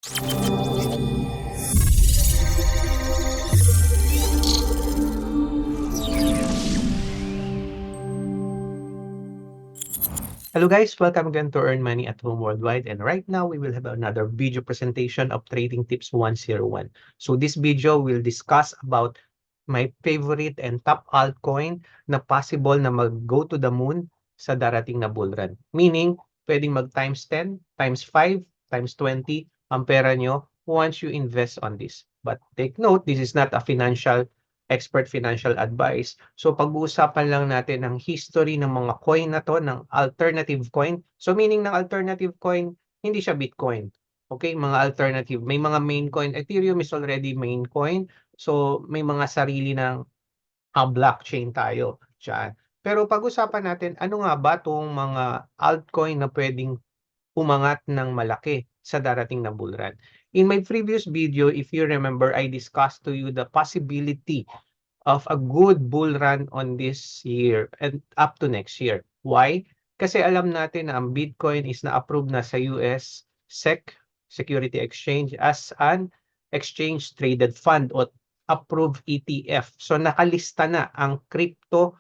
Hello guys, welcome again to Earn Money at Home Worldwide, and right now we will have another video presentation of Trading Tips 101. So this video will discuss about my favorite and top altcoin na possible na mag-go to the moon sa darating na bull run. Meaning, pwedeng mag times 10, times 5, times 20 ang pera nyo once you invest on this. But take note, this is not a expert financial advice. So pag-uusapan lang natin ang history ng mga coin na to, ng alternative coin. So meaning ng alternative coin, hindi siya Bitcoin. Okay, mga alternative. May mga main coin. Ethereum is already main coin. So may mga sarili ng blockchain tayo dyan. Pero pag-usapan natin, ano nga ba itong mga altcoin na pwedeng umangat ng malaki sa darating na bull run? In my previous video, if you remember, I discussed to you the possibility of a good bull run on this year and up to next year. Why? Kasi alam natin na ang Bitcoin is na-approve na sa US SEC, Security Exchange, as an exchange traded fund o approved ETF. So nakalista na ang crypto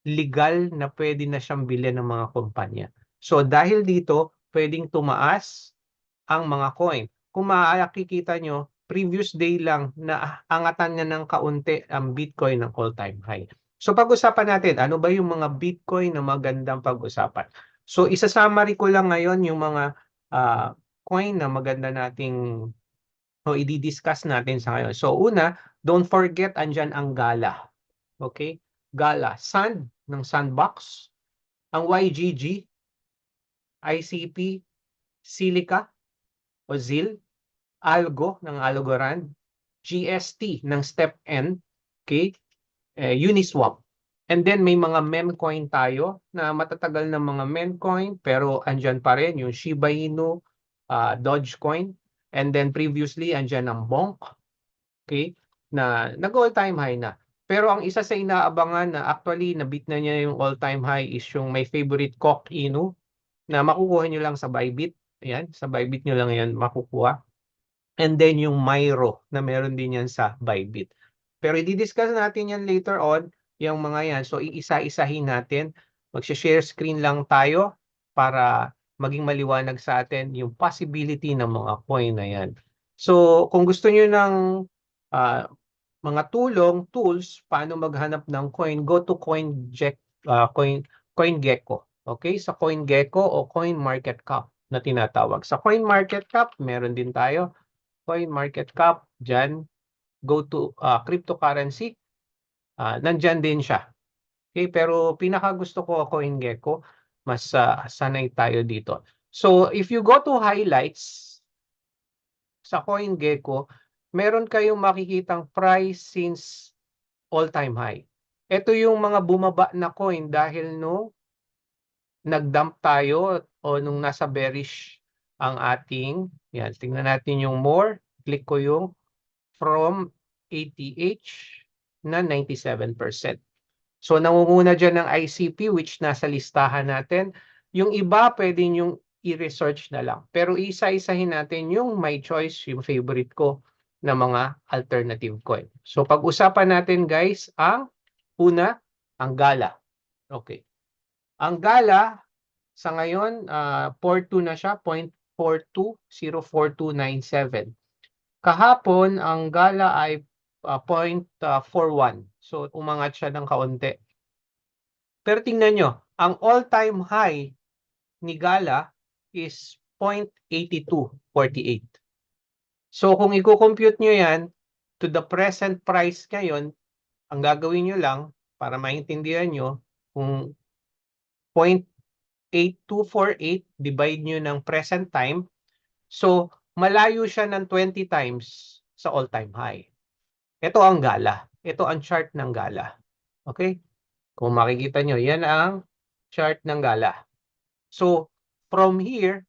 legal na pwede na siyang bilhin ng mga kumpanya. So dahil dito, pwedeng tumaas ang mga coin. Kung makikita nyo, previous day lang na angatan niya ng kaunti ang Bitcoin ng all-time high. So pag-usapan natin, ano ba yung mga Bitcoin na magandang pag-usapan? So isa-summary ko lang ngayon yung mga coin na maganda nating i-discuss natin sa ngayon. So una, don't forget, andyan ang Gala. Okay? Gala. Sand ng Sandbox. Ang YGG, ICP, Silica, o ZIL, Algo ng Algorand, GST ng Step N, okay? Uniswap. And then may mga meme coin tayo na matatagal na mga meme coin pero andyan pa rin yung Shiba Inu, Dogecoin, and then previously andyan ang Bonk, okay? Na nag-all-time high na. Pero ang isa sa inaabangan na actually nabit na niya yung all-time high is yung my favorite Cock Inu na makukuha nyo lang sa Bybit. Ayan, sa Bybit nyo lang yan makukuha. And then yung Myro na meron din yan sa Bybit. Pero i-discuss natin yan later on, yung mga yan. So iisa-isahin natin. Mag-share screen lang tayo para maging maliwanag sa atin yung possibility ng mga coin na yan. So kung gusto nyo ng mga tools, paano maghanap ng coin, go to CoinGecko. Okay? Sa CoinGecko o CoinMarketCap na tinatawag. Sa CoinMarketCap, meron din tayo. CoinMarketCap, dyan, go to cryptocurrency, nandyan din siya. Okay, pero pinaka gusto ko CoinGecko, mas sanay tayo dito. So, if you go to highlights sa CoinGecko, meron kayong makikitang price since all-time high. Ito yung mga bumaba na coin dahil no nag-dump tayo o nung nasa bearish ang ating, yan, tingnan natin yung more, click ko yung from ATH na 97%. So nangunguna dyan ng ICP which nasa listahan natin. Yung iba pwede yung i-research na lang. Pero isa-isahin natin yung my choice, yung favorite ko na mga alternative coin. So pag-usapan natin guys ang una, ang Gala. Okay. Ang Gala sa ngayon 4.2 na siya, 0.420297. Kahapon ang Gala ay 0.41. So umangat siya ng kaunti. Pero tingnan nyo, ang all-time high ni Gala is 0.8248. So kung i-compute nyo yan to the present price ngayon, ang gagawin nyo lang para maintindihan nyo, kung 0.8248 divide nyo ng present time, so malayo siya ng 20 times sa all-time high. Ito ang Gala. Ito ang chart ng Gala. Okay? Kung makikita nyo, yan ang chart ng Gala. So, from here,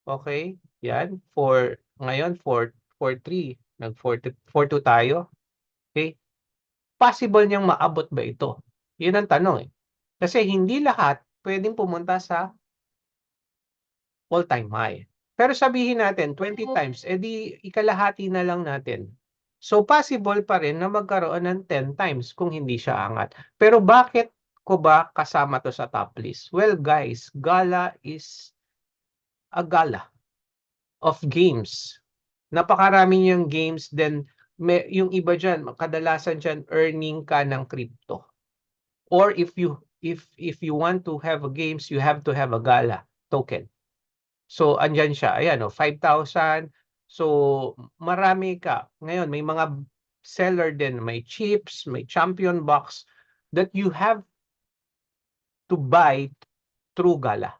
okay, yan, ngayon, 4.3, nag-4.2 tayo. Okay? Possible niyang maabot ba ito? Yun ang tanong eh. Kasi hindi lahat pwedeng pumunta sa all-time high. Pero sabihin natin 20 times, edi ikalahati na lang natin. So possible pa rin na magkaroon ng 10 times kung hindi siya angat. Pero bakit ko ba kasama to sa top list? Well guys, gala is a gala of games. Napakarami niyang games, then yung iba dyan, kadalasan dyan earning ka ng crypto. Or if you want to have a games, you have to have a gala token. So andyan siya, ayan 5,000. So marami ka. Ngayon may mga seller din, may chips, may champion box that you have to buy through gala.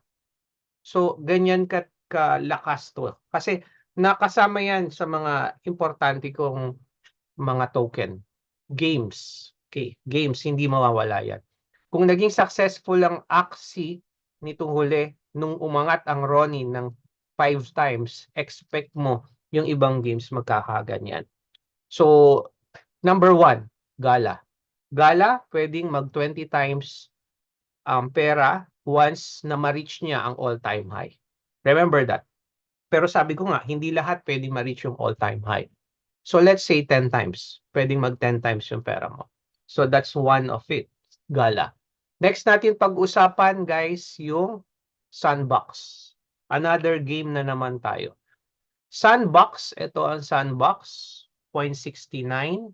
So ganyan kalakas to. Kasi nakasama yan sa mga importante kong mga token. Games. Okay, games, hindi mawawala yan. Kung naging successful ang Axie nitong huli, nung umangat ang Ronin ng 5 times, expect mo yung ibang games magkakaganyan. So, number 1, Gala. Gala, pwedeng mag 20 times pera once na ma-reach niya ang all-time high. Remember that. Pero sabi ko nga, hindi lahat pwedeng ma-reach yung all-time high. So let's say 10 times. Pwedeng mag 10 times yung pera mo. So that's one of it. Gala. Next natin pag-usapan guys, yung Sandbox. Another game na naman tayo. Sandbox, ito ang Sandbox, 0.69.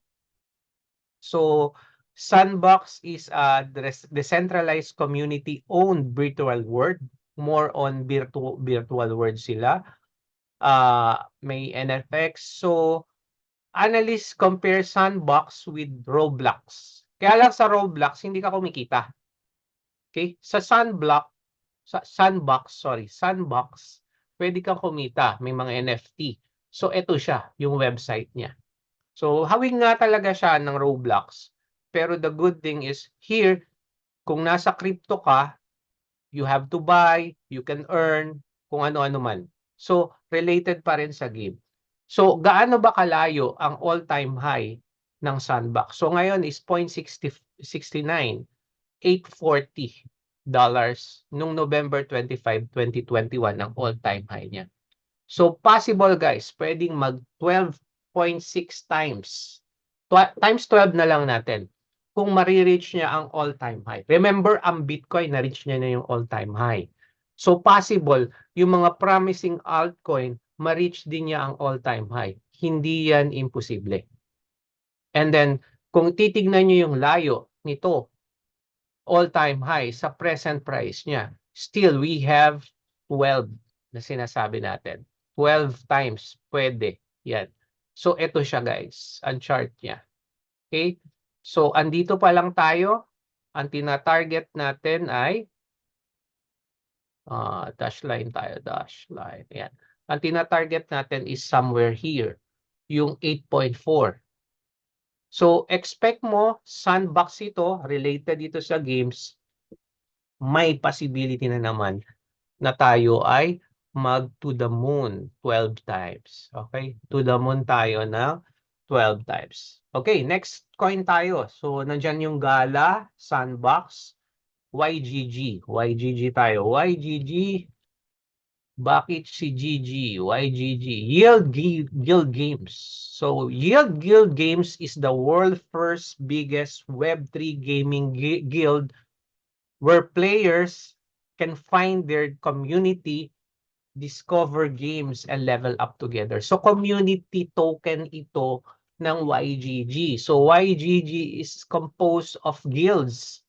So Sandbox is a decentralized community-owned virtual world. More on virtual world sila. May NFX. So analysts compare Sandbox with Roblox. Kaya lang sa Roblox, hindi ka kumikita. Okay? Sa Sandbox, pwede kang kumita. May mga NFT. So, ito siya, yung website niya. So, hawig nga talaga siya ng Roblox. Pero the good thing is, here, kung nasa crypto ka, you have to buy, you can earn, kung ano-ano man. So, related pa rin sa game. So, gaano ba kalayo ang all-time high ng Sandbox? So, ngayon is 0.69, $840 nung November 25, 2021 ang all-time high niya. So, possible guys, pwedeng mag 12.6 times. Times 12 na lang natin kung marireach niya ang all-time high. Remember, ang Bitcoin, na-reach niya na yung all-time high. So, possible, yung mga promising altcoin, ma-reach din niya ang all-time high. Hindi yan imposible. And then, kung titignan niyo yung layo nito, all-time high sa present price niya, still we have 12 na sinasabi natin. 12 times, pwede. Yan. So, ito siya guys, ang chart niya. Okay? So, andito pa lang tayo. Ang tina-target natin ay dash line tayo, dash line. Yan. Ang tina-target natin is somewhere here, yung 8.4. So, expect mo, Sandbox ito, related dito sa games, may possibility na naman na tayo ay mag to the moon 12 times. Okay? To the moon tayo na 12 times. Okay, next coin tayo. So, nandyan yung Gala, Sandbox, YGG. YGG tayo. YGG. Bakit si GG? YGG. Yield Guild Games. So, Yield Guild Games is the world's first biggest Web3 gaming guild where players can find their community, discover games, and level up together. So, community token ito ng YGG. So, YGG is composed of guilds.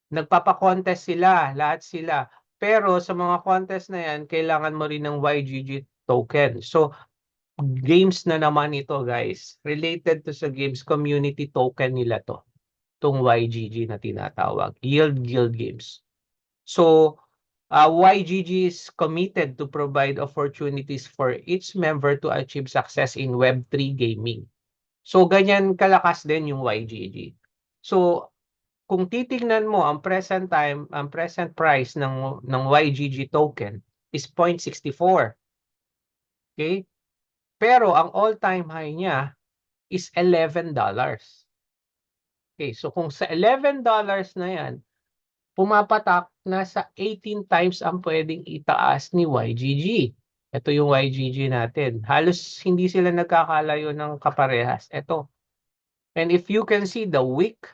Nagpapa-contest sila, lahat sila. Pero sa mga contest na yan, kailangan mo rin ng YGG token. So, games na naman ito, guys. Related to sa games, community token nila to. Itong YGG na tinatawag. Yield Guild Games. So, YGG is committed to provide opportunities for each member to achieve success in Web3 gaming. So, ganyan kalakas din yung YGG. So, kung titingnan mo ang present price ng YGG token is 0.64. Okay? Pero ang all-time high niya is $11. Okay, so kung sa $11 na yan, pumapatak na sa 18 times ang pwedeng itaas ni YGG. Ito yung YGG natin. Halos hindi sila nagkakalayo ng kaparehas. Ito. And if you can see the wick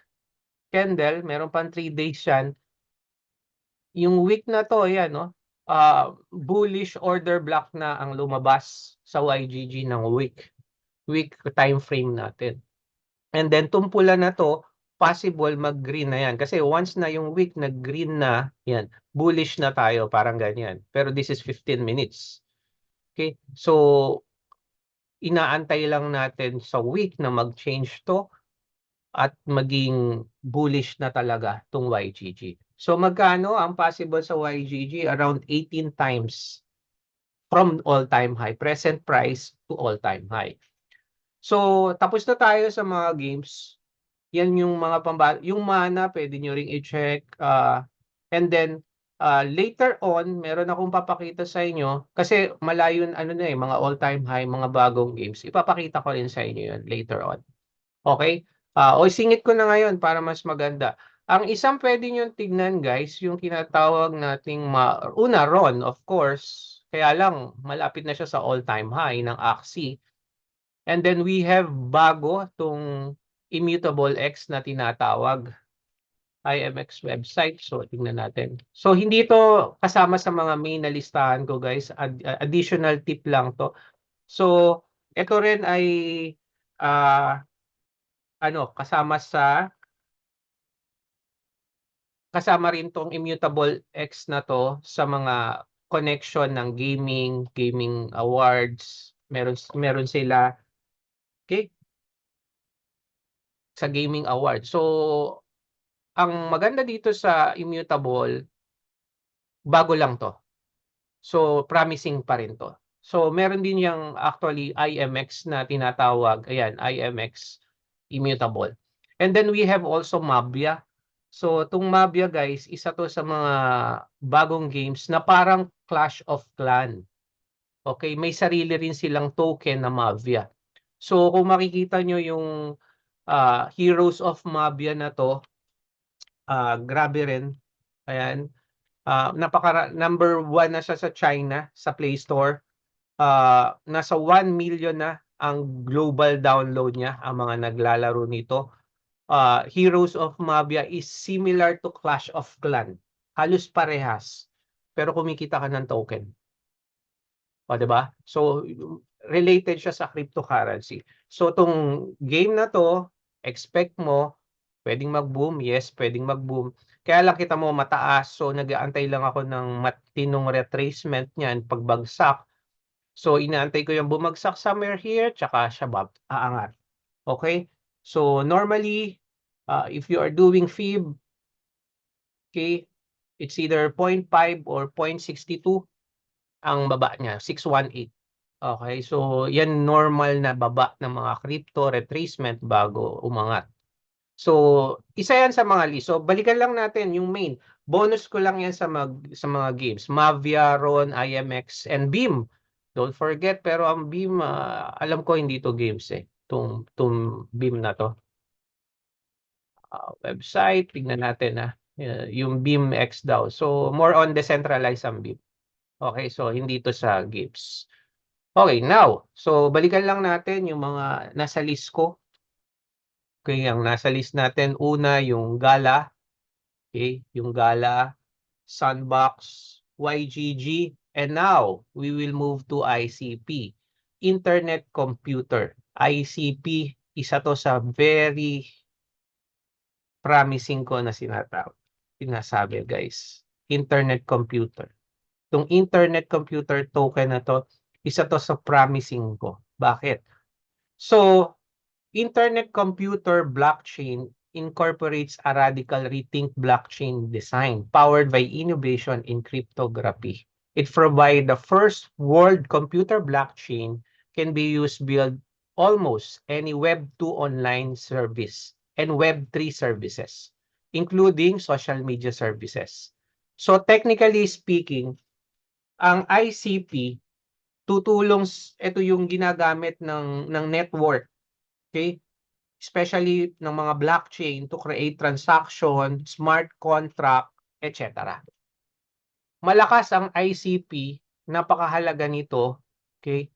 candle, meron pang 3 days yan. Yung wick na to, ayan, no? Bullish order block na ang lumabas sa YGG ng week time frame natin. And then tumpulan na to, possible mag-green na yan. Kasi once na yung wick nag-green na, yan, bullish na tayo, parang ganyan. Pero this is 15 minutes. Okay? So, inaantay lang natin sa week na mag-change to at maging bullish na talaga tong YGG. So, magkano ang possible sa YGG? Around 18 times from all-time high. Present price to all-time high. So, tapos na tayo sa mga games. Yan yung mga yung mana, pwede nyo ring i-check. And then, later on, meron akong papakita sa inyo. Kasi malayo, mga all-time high, mga bagong games. Ipapakita ko rin sa inyo yun later on. Okay? O singit ko na ngayon para mas maganda. Ang isang pwede nyo tignan, guys, yung kinatawag nating una, RON, of course. Kaya lang, malapit na siya sa all-time high ng AXI. And then we have bago itong Immutable X na tinatawag, IMX website. So, tingnan natin. So, hindi to kasama sa mga main na listahan ko, guys. Additional tip lang to. So, ito rin ay kasama rin tong Immutable X na to sa mga connection ng gaming awards. Meron sila, okay, sa gaming award. So, ang maganda dito sa Immutable, bago lang to. So, promising pa rin to. So, meron din yung actually IMX na tinatawag. Ayan, IMX Immutable. And then we have also Mabia. So, itong Mabia, guys, isa to sa mga bagong games na parang Clash of Clan. Okay, may sarili rin silang token na Mabia. So, kung makikita nyo yung Heroes of Mabia na to, grabe rin. Ayan. Number 1 na siya sa China, sa Play Store. Nasa 1 million na ang global download niya, ang mga naglalaro nito. Heroes of Mabia is similar to Clash of Clan. Halos parehas. Pero kumikita ka ng token. O, diba? So, related siya sa cryptocurrency. So, itong game na to, expect mo, pwedeng mag-boom. Yes, pwedeng mag-boom. Kaya lang kita mo mataas. So, nag-aantay lang ako ng matinong retracement niyan pagbagsak. So, inaantay ko yung bumagsak somewhere here, tsaka siya aangat. Okay? So, normally, if you are doing FIB, okay, it's either 0.5 or 0.62 ang baba niya, 618. Okay, so yan normal na baba ng mga crypto retracement bago umangat. So, isa yan sa mga list. So, balikan lang natin yung main. Bonus ko lang yan sa mga games. Mavia, Ron, IMX, and Beam. Don't forget, pero ang Beam, alam ko hindi to games eh. Itong Beam na to. Website, tignan natin yung Beam X daw. So, more on decentralized ang Beam. Okay, so hindi to sa games. Okay, now, so balikan lang natin yung mga nasa list ko. Okay, ang nasa list natin, una yung Gala. Okay, yung Gala, Sandbox, YGG, and now we will move to ICP, Internet Computer. ICP, isa to sa very promising ko na sinasabi, guys. Internet Computer. Itong Internet Computer token na to, isa to sa promising ko. Bakit? So, Internet Computer Blockchain incorporates a radical rethink blockchain design powered by innovation in cryptography. It provides the first world computer blockchain can be used to build almost any Web2 online service and Web3 services, including social media services. So technically speaking, ang ICP ito yung ginagamit ng network, okay? Especially ng mga blockchain to create transaction, smart contract, etc. Malakas ang ICP napakahalaga nito, okay?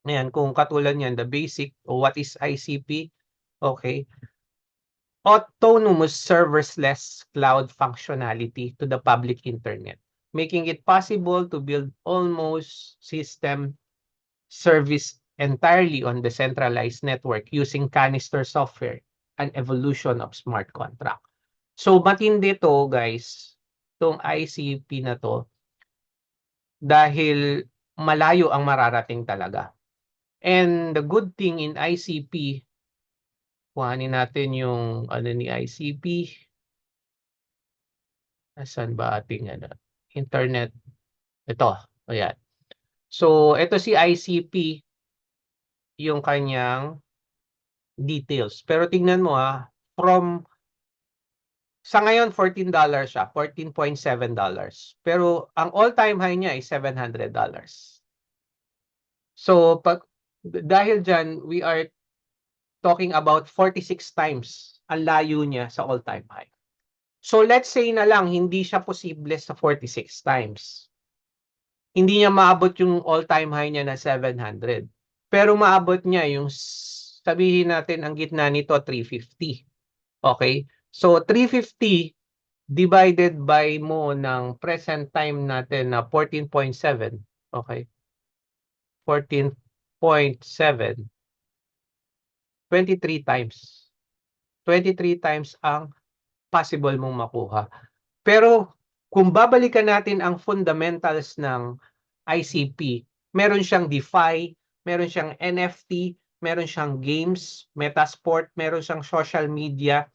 Ayan, kung katulad niyan, the basic o what is ICP, okay? Autonomous serverless cloud functionality to the public internet, making it possible to build almost system service entirely on the centralized network using canister software and evolution of smart contract. So matindi to guys, itong ICP na to dahil malayo ang mararating talaga. And the good thing in ICP, kuhanin natin yung ano ni ICP. Nasaan ba ating internet? Ito, ayan. So, ito si ICP, yung kanyang details. Pero tingnan mo sa ngayon $14 siya, $14.7. Pero ang all-time high niya is $700. So, dahil dyan, we are talking about 46 times ang layo niya sa all-time high. So, let's say na lang, hindi siya posible sa 46 times. Hindi niya maabot yung all-time high niya na 700. Pero maabot niya yung, sabihin natin, ang gitna nito, 350. Okay? So, 350 divided by mo ng present time natin na 14.7. Okay? 14.7. 23 times. 23 times ang possible mong makuha. Pero kung babalikan natin ang fundamentals ng ICP, meron siyang DeFi, meron siyang NFT, meron siyang games, Metasport, meron siyang social media,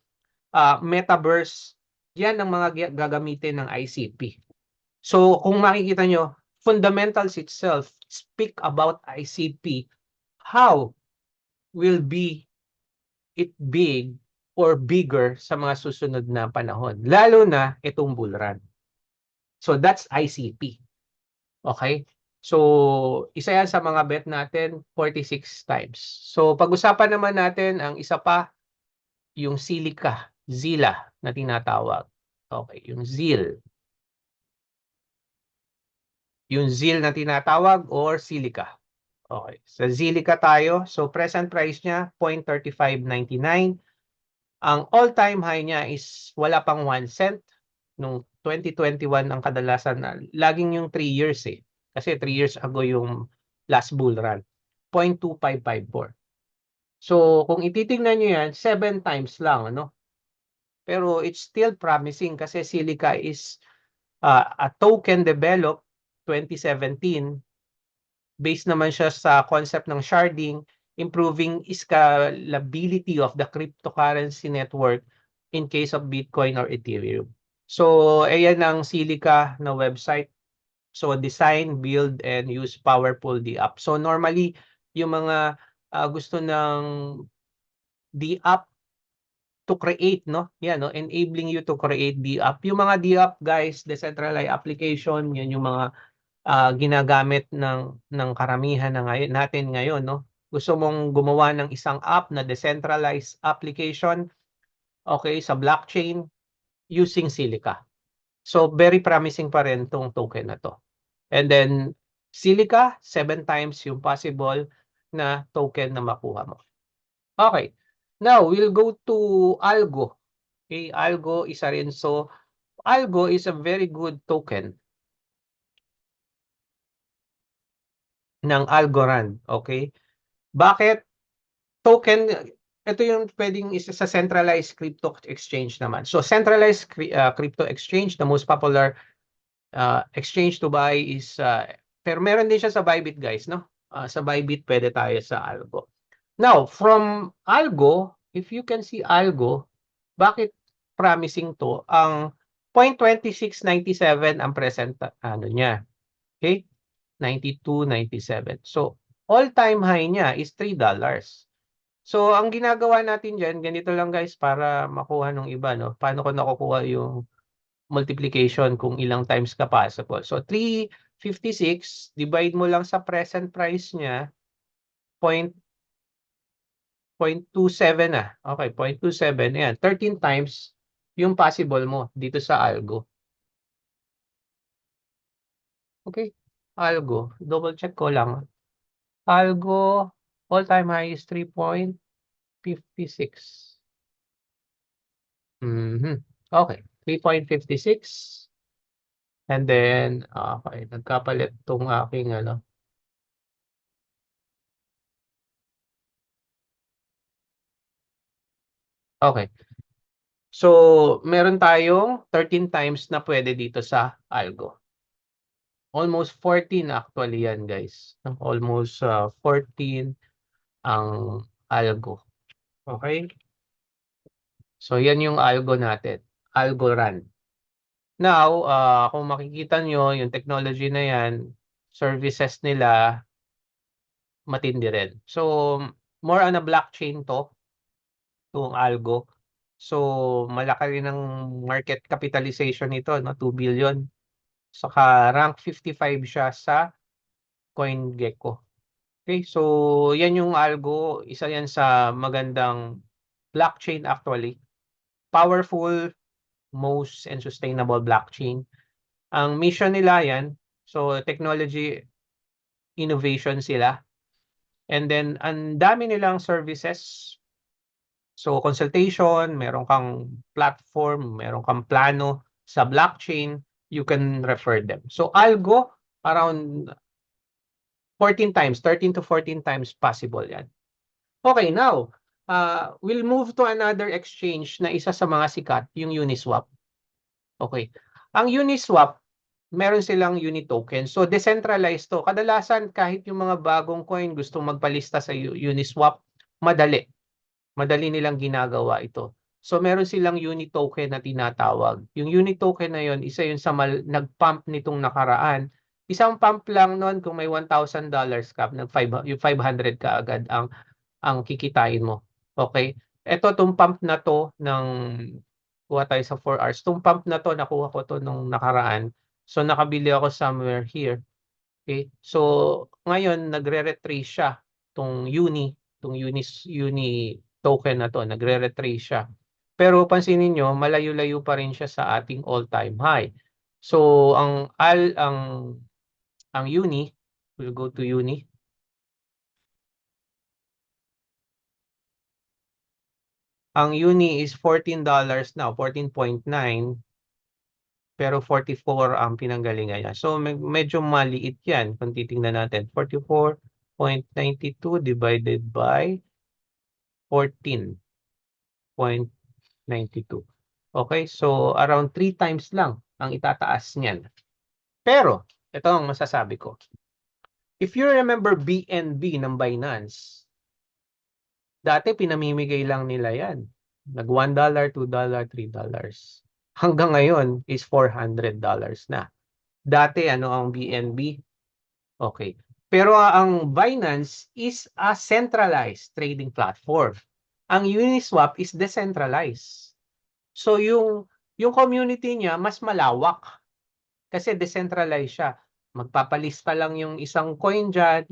metaverse. Yan ang mga gagamitin ng ICP. So kung makikita nyo, fundamentals itself speak about ICP. How will be it big or bigger sa mga susunod na panahon? Lalo na itong bull run. So that's ICP. Okay? So, isa yan sa mga bet natin, 46 times. So, pag-usapan naman natin ang isa pa, yung Silica, Zilla na tinatawag. Okay, yung ZIL. Yung ZIL na tinatawag or Silica. Okay, sa Zilica tayo. So, present price niya, 0.3599. Ang all-time high niya is wala pang 1 cent. Nung 2021 ang kadalasan na laging yung 3 years eh. Kasi 3 years ago yung last bull run. 0.2554. So kung ititingnan nyo yan, 7 times lang. Ano? Pero it's still promising kasi Silica is a token developed 2017. Based naman siya sa concept ng sharding, improving scalability of the cryptocurrency network in case of Bitcoin or Ethereum. So, ayan ang Silica na website. So, design, build, and use powerful DApp. So, normally, yung mga gusto ng DApp to create, no? Yan, no? Enabling you to create DApp. Yung mga DApp, guys, decentralized application, yan yung mga ginagamit ng karamihan na natin ngayon, no? Gusto mong gumawa ng isang app na decentralized application, okay, sa blockchain, using Silica. So, very promising pa rin tong token na to. And then, Silica, 7 times yung possible na token na makuha mo. Okay. Now, we'll go to Algo. Okay, Algo, isa rin. So, Algo is a very good token ng Algorand. Okay? Bakit? Token, ito yung pwedeng isa sa centralized crypto exchange naman. So, centralized crypto exchange, the most popular exchange to buy is, pero meron din siya sa Bybit, guys, no? Sa Bybit, pwede tayo sa Algo. Now, from Algo, if you can see Algo, bakit promising to? Ang 0.2697 ang present ano niya. Okay? 92.97. So, all-time high niya is $3. So, ang ginagawa natin dyan, ganito lang guys, para makuha ng iba, no? Paano ko nakukuha yung multiplication kung ilang times ka possible. So, 356, divide mo lang sa present price niya, 0.27 na. Okay, 0.27. Ayan, 13 times yung possible mo dito sa Algo. Okay? Algo, double check ko lang. Algo, all-time high is 3.56. Okay, 3.56. And then, okay, nagkapalit tong aking ano. Okay. So, meron tayong 13 times na pwede dito sa algo. Almost 14 actually yan, guys. Almost 14 ang algo. Okay? So, yan yung algo natin. Algorand. Now, kung makikita nyo, yung technology na yan, services nila, matindi rin. So, more on a blockchain to, itong algo. So, malaki rin ang market capitalization nito, no? 2 billion. Saka rank 55 siya sa CoinGecko. Okay, so yan yung algo, isa yan sa magandang blockchain actually. Powerful, most and sustainable blockchain. Ang mission nila yan, so technology innovation sila. And then ang dami nilang services. So consultation, meron kang platform, meron kang plano sa blockchain, you can refer them. So algo, around 14 times, 13 to 14 times possible yan. Okay, now, we'll move to another exchange na isa sa mga sikat, yung Uniswap. Okay. Ang Uniswap, meron silang Uni token. So, decentralized to. Kadalasan, kahit yung mga bagong coin gustong magpalista sa Uniswap, madali. Madali nilang ginagawa ito. So, meron silang Uni token na tinatawag. Yung Uni token na yon, isa yun sa nag-pump nitong nakaraan. Isang pump lang nun, kung may $1,000 ka, yung 500 ka agad ang kikitain mo. Okay? Ito, itong pump na to ng kuha tayo sa 4 hours. Itong pump na to, nakuha ko to nung nakaraan. So, nakabili ako somewhere here. Okay? So, ngayon, nagre-retrace siya. Itong uni token na to, nagre-retrace siya. Pero pansinin nyo, malayo-layo pa rin siya sa ating all-time high. So, ang uni, we'll go to uni. Ang uni is $14 now, 14.9, pero 44 ang pinanggalingan niya. So medyo maliit yan kung titingnan natin. 44.92 divided by 14.92. Okay, so around 3 times lang ang itataas niyan. Pero, ito ang masasabi ko. If you remember BNB ng Binance, dati pinamimigay lang nila yan. Nag $1, $2, $3. Hanggang ngayon is $400 na. Dati ano ang BNB? Okay. Pero ang Binance is a centralized trading platform. Ang Uniswap is decentralized. So yung community niya mas malawak kasi decentralized siya. Magpapalista lang yung isang coin dyan,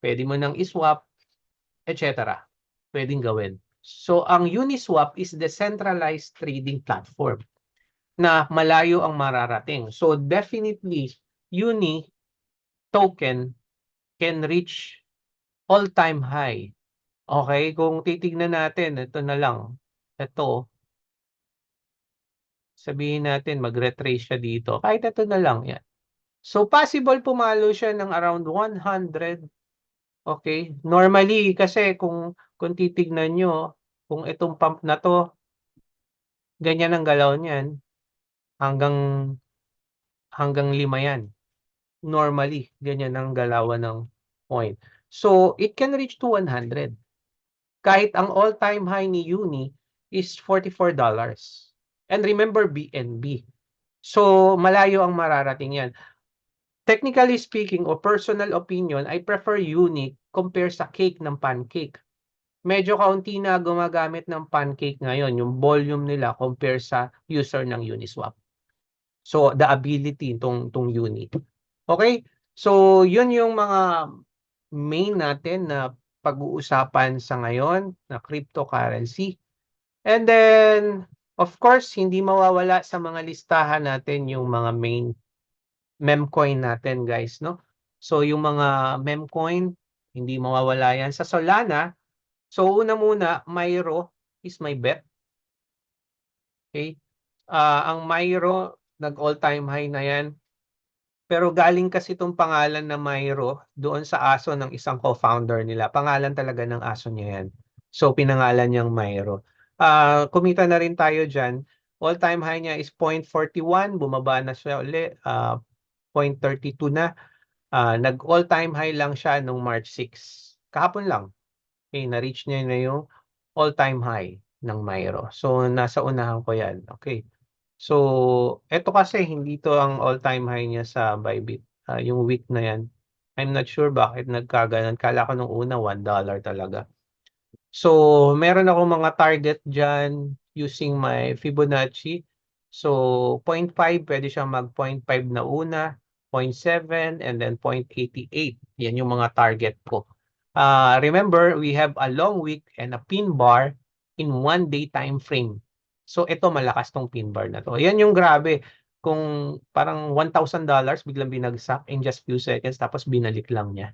pwede mo nang iswap, etc. Pwedeng gawin. So ang Uniswap is decentralized trading platform na malayo ang mararating. So definitely, Uni token can reach all-time high. Okay, kung titignan natin, ito na lang. Ito, sabihin natin, mag-retrace siya dito. Kahit ito na lang, yan. So, possible pumalo siya ng around 100. Okay, normally, kasi kung titignan nyo, kung itong pump na to, ganyan ang galaw niyan, hanggang 5 yan. Normally, ganyan ang galawan ng point. So, it can reach to 100. Kahit ang all-time high ni Uni is $44. And remember, BNB. So, malayo ang mararating yan. Technically speaking, o personal opinion, I prefer Uni compare sa cake ng pancake. Medyo kaunti na gumagamit ng pancake ngayon, yung volume nila compare sa user ng Uniswap. So, the ability itong Uni. Okay? So, yun yung mga main natin na pag-uusapan sa ngayon na cryptocurrency. And then, of course, hindi mawawala sa mga listahan natin yung mga main meme coin natin, guys, no? So yung mga memcoin, hindi mawawala yan. Sa Solana, so una muna, Myro is my bet. Okay? Ang Myro, nag-all-time high na yan. Pero galing kasi itong pangalan na Myro doon sa aso ng isang co-founder nila. Pangalan talaga ng aso niya yan. So pinangalan niyang Myro. Kumita na rin tayo dyan. All-time high niya is 0.41. Bumaba na siya uli. 0.32 na. Nag-all-time high lang siya nung March 6. Kahapon lang. Okay, na-reach niya na yung all-time high ng Myro. So nasa unahan ko yan. Okay. So, eto kasi hindi to ang all-time high niya sa Bybit. Yung week na yan. I'm not sure bakit nagkaganon. Kala ko nung una $1 talaga. So, meron ako mga target dyan using my Fibonacci. So, 0.5, pwede siyang mag 0.5 na una, 0.7, and then 0.88. Yan yung mga target ko. Remember, we have a long wick and a pin bar in 1 day time frame. So, ito malakas tong pin bar na to. Yan yung grabe. Kung parang $1,000 biglang binagsak in just few seconds tapos binalik lang niya.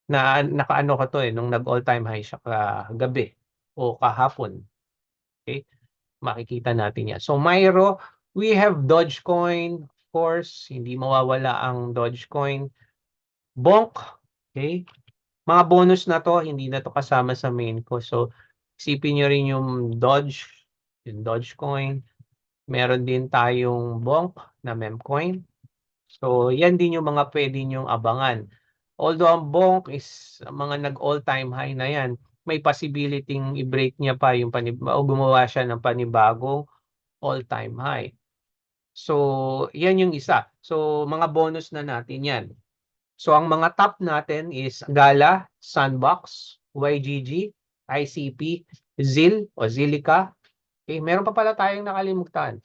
Nakaano ko to nung nag-all-time high siya kagabi o kahapon. Okay? Makikita natin yan. So, Myro, we have Dogecoin. Of course, hindi mawawala ang Dogecoin. Bonk. Okay? Mga bonus na to, hindi na to kasama sa main ko. So, isipin nyo rin yung Dogecoin. Meron din tayong Bonk na memcoin. So, yan din yung mga pwede nyong abangan. Although ang Bonk is mga nag-all-time high na yan, may possibility i-break niya pa yung o gumawa siya ng panibagong all-time high. So, yan yung isa. So, mga bonus na natin yan. So, ang mga top natin is Gala, Sandbox, YGG, ICP, ZIL o Zilica. Okay, meron pa pala tayong nakalimutan.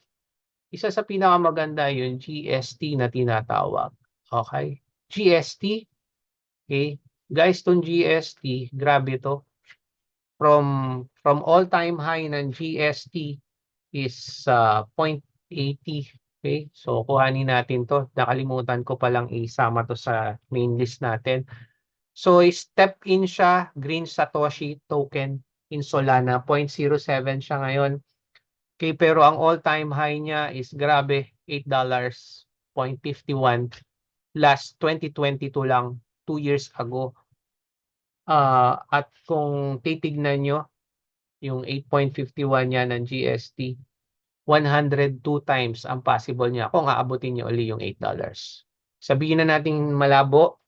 Isa sa pinakamaganda yung GST na tinatawag. Okay? GST. Okay? Guys, itong GST, grabe to. From all-time high ng GST is 0.80. Okay? So, kuhanin natin to. Nakalimutan ko palang isama to sa main list natin. So, step in siya, Green Satoshi token in Solana. 0.07 siya ngayon. Okay, pero ang all-time high niya is grabe, $8, 0.51. Last 2022 lang, 2 years ago. At kung titignan nyo, yung 8.51 niya ng GST, 102 times ang possible niya kung aabutin niyo uli yung $8. Sabihin na natin malabo,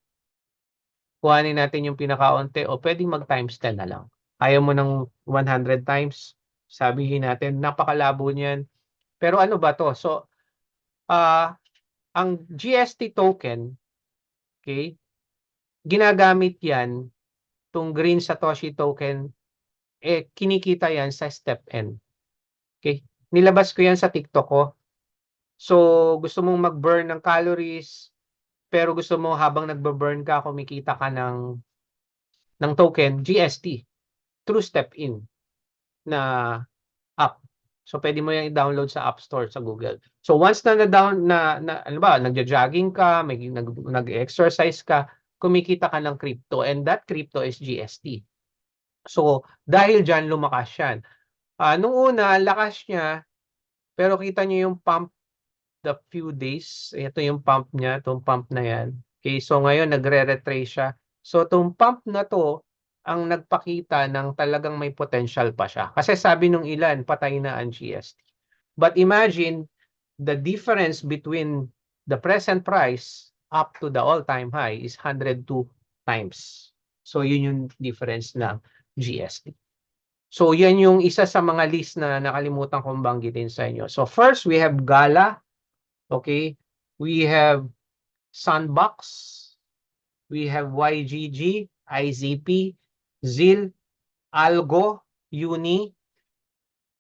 kuhanin natin yung pinakaunti o pwedeng mag times 10 na lang. Ayaw mo ng 100 times, sabihin natin, napakalabo niyan. Pero ano ba to? So, ang GST token, okay, ginagamit yan, itong Green Satoshi token, kinikita yan sa step N. Okay? Nilabas ko yan sa TikTok ko. So, gusto mong mag-burn ng calories, pero gusto mo habang nagbe-burn ka, kumikita ka ng token, GST, through step in na app. So, pwede mo yan i-download sa App Store sa Google. So, once na ano ba, nagja-jogging ka, nag-exercise ka, kumikita ka ng crypto, and that crypto is GST. So, dahil dyan, lumakas yan. Nung una, lakas niya, pero kita niyo yung pump the few days. Ito yung pump niya, itong pump na yan. Okay, so ngayon, nagre-retrace siya. So, itong pump na to, ang nagpakita ng talagang may potential pa siya. Kasi sabi nung ilan, patay na ang GST. But imagine, the difference between the present price up to the all-time high is 102 times. So, yun yung difference ng GST. So, yan yung isa sa mga list na nakalimutan kong banggitin sa inyo. So, first, we have Gala. Okay. We have Sandbox. We have YGG, IZP, ZIL, Algo, Uni,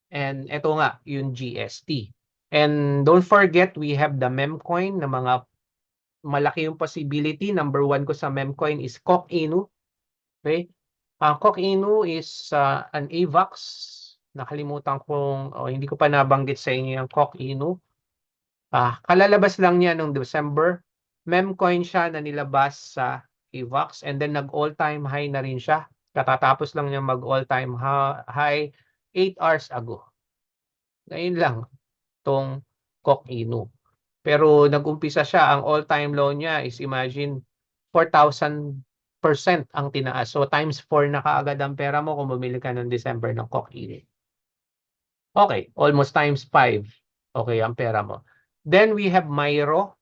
and ito nga, yung GST. And don't forget, we have the memcoin na mga malaki yung possibility. Number 1 ko sa memcoin is Coq Inu. Okay? Coq Inu is an AVAX. Nakalimutan kong, hindi ko pa nabanggit sa inyo yung Coq Inu. Kalalabas lang niya noong December. Memcoin siya na nilabas sa AVAX and then nag-all-time high na rin siya. Katatapos lang niya mag-all-time high 8 hours ago. Ngayon lang tong Kok Inu. Pero nag-umpisa siya, ang all-time low niya is imagine 4,000% ang tinaas. So times 4 na kaagad ang pera mo kung bumili ka ng December ng Kok Inu. Okay, almost times 5. Okay, ang pera mo. Then we have Myro.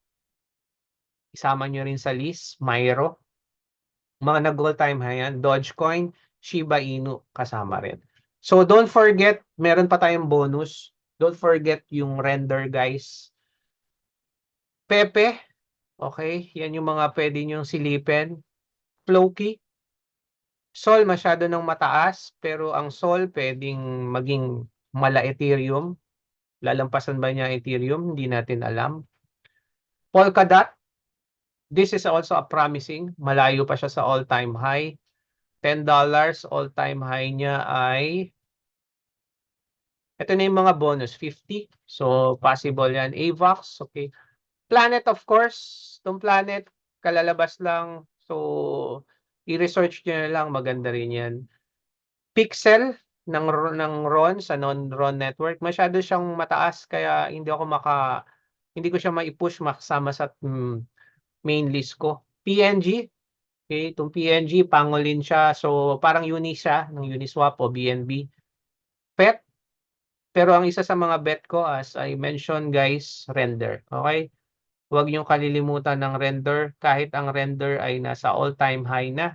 Isama nyo rin sa list, Myro. Mga nag-all-time high yan. Dogecoin, Shiba Inu, kasama rin. So don't forget, meron pa tayong bonus. Don't forget yung render, guys. Pepe, okay, yan yung mga pwede nyong silipin. Floki, Sol masyado nang mataas, pero ang Sol pwedeng maging mala Ethereum. Lalampasan ba niya Ethereum? Hindi natin alam. Polkadot, this is also a promising. Malayo pa siya sa all-time high. $10, all-time high niya ay ito na yung mga bonus, 50. So, possible yan. AVAX, okay. Planet, of course. Itong Planet, kalalabas lang. So, i-research nyo na lang. Maganda rin yan. Pixel ng RON sa non-RON network. Masyado siyang mataas kaya hindi ko siya mai-push makasama sa main list ko. PNG, okay, itong PNG, pangolin siya. So, parang uni siya ng Uniswap o BNB. PET, pero ang isa sa mga bet ko, as I mentioned guys, render. Okay? Huwag niyong kalilimutan ng render. Kahit ang render ay nasa all-time high na.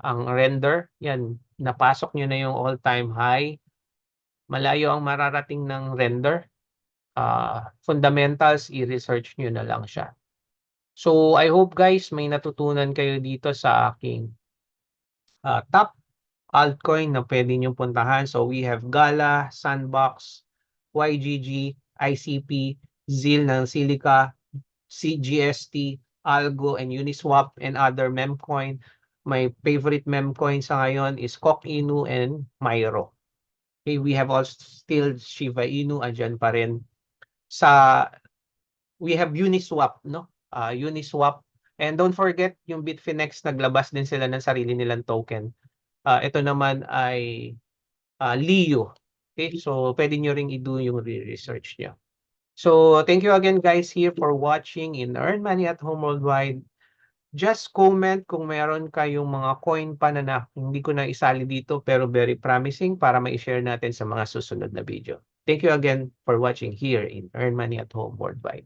Ang render, yan, napasok niyo na yung all-time high. Malayo ang mararating ng render. Fundamentals, i-research nyo na lang siya. So, I hope guys, may natutunan kayo dito sa aking top altcoin na pwede nyo puntahan. So, we have Gala, Sandbox, YGG, ICP, ZIL ng Silica, CGST, Algo, and Uniswap, and other memcoin. My favorite memcoin sa ngayon is Kok Inu and Myro. Okay, we have also still Shiba Inu, andyan pa rin. We have Uniswap, no? Uniswap. And don't forget, yung Bitfinex, naglabas din sila ng sarili nilang token. Ito naman ay Leo. Okay, so pwede nyo ring i-do yung research nyo. So thank you again guys here for watching in Earn Money at Home Worldwide. Just comment kung meron kayong mga coin pa na hindi ko na isali dito pero very promising para ma-share natin sa mga susunod na video. Thank you again for watching here in Earn Money at Home Worldwide.